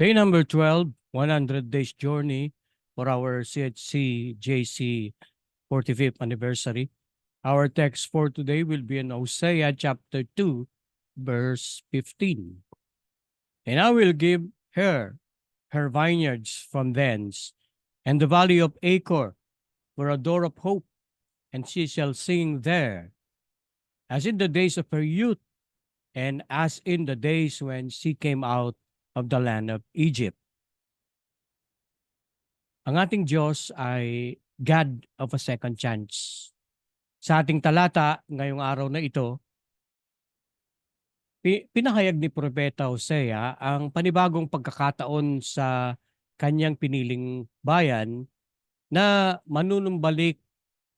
Day number 12, 100 days journey for our CHC JC 45th anniversary. Our text for today will be in Hosea chapter 2, verse 15. And I will give her vineyards from thence, and the valley of Achor for a door of hope, and she shall sing there, as in the days of her youth, and as in the days when she came out of the land of Egypt. Ang ating Diyos ay God of a second chance. Sa ating talata ngayong araw na ito, pinahayag ni Propeta Hosea ang panibagong pagkakataon sa kanyang piniling bayan na manunumbalik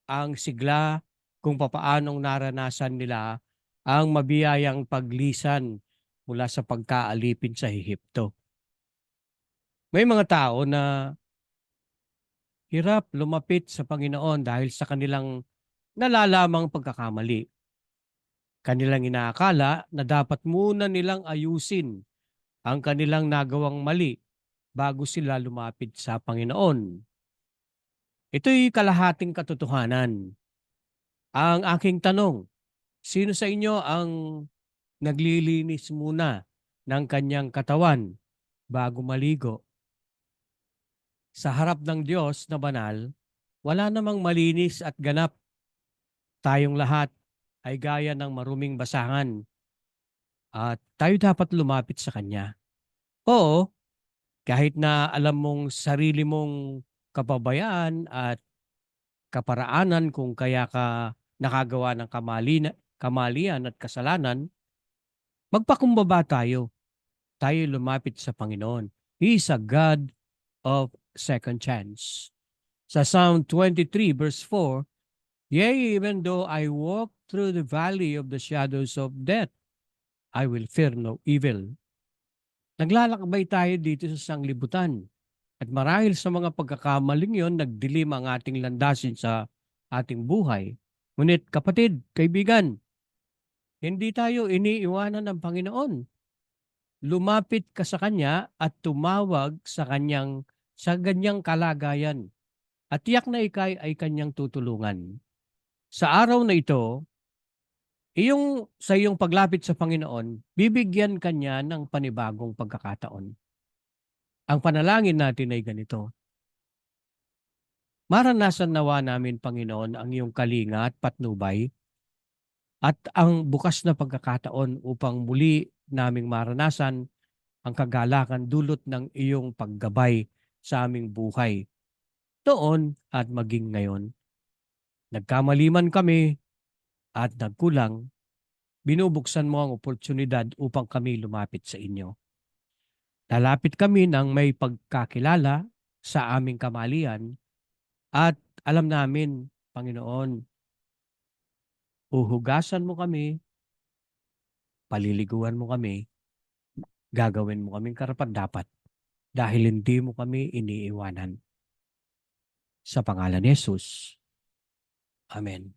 ang sigla kung papaanong naranasan nila ang mabiyayang paglisan mula sa pagkaalipin sa Ehipto. May mga tao na hirap lumapit sa Panginoon dahil sa kanilang nalalamang pagkakamali. Kanilang inaakala na dapat muna nilang ayusin ang kanilang nagawang mali bago sila lumapit sa Panginoon. Ito'y kalahating katotohanan. Ang aking tanong, sino sa inyo ang naglilinis muna ng kanyang katawan bago maligo? Sa harap ng Diyos na banal, wala namang malinis at ganap. Tayong lahat ay gaya ng maruming basahan at tayo dapat lumapit sa Kanya. Oo, kahit na alam mong sarili mong kapabayaan at kaparaanan kung kaya ka nakagawa ng kamalian at kasalanan, magpakumbaba tayo. Tayo lumapit sa Panginoon. He is a God of second chance. Sa Psalm 23 verse 4, yea, even though I walk through the valley of the shadows of death, I will fear no evil. Naglalakbay tayo dito sa sanglibutan. At marahil sa mga pagkakamaling yon, nagdilim ang ating landasin sa ating buhay. Ngunit kapatid, kaibigan, hindi tayo iniiwanan ng Panginoon. Lumapit ka sa Kanya at tumawag sa ganyang kalagayan. At tiyak na ikay ay Kanyang tutulungan. Sa araw na ito, sa iyong paglapit sa Panginoon, bibigyan Kanya ng panibagong pagkakataon. Ang panalangin natin ay ganito. Maranasan nawa namin, Panginoon, ang iyong kalinga at patnubay at ang bukas na pagkakataon upang muli naming maranasan ang kagalakan dulot ng iyong paggabay sa aming buhay. Noon at maging ngayon. Nagkamali man kami at nagkulang, binubuksan mo ang oportunidad upang kami lumapit sa inyo. Lalapit kami ng may pagkakilala sa aming kamalian at alam namin, Panginoon, uhugasan mo kami, paliliguan mo kami, gagawin mo kaming karapat-dapat dahil hindi mo kami iniiwanan. Sa pangalan ni Jesus. Amen.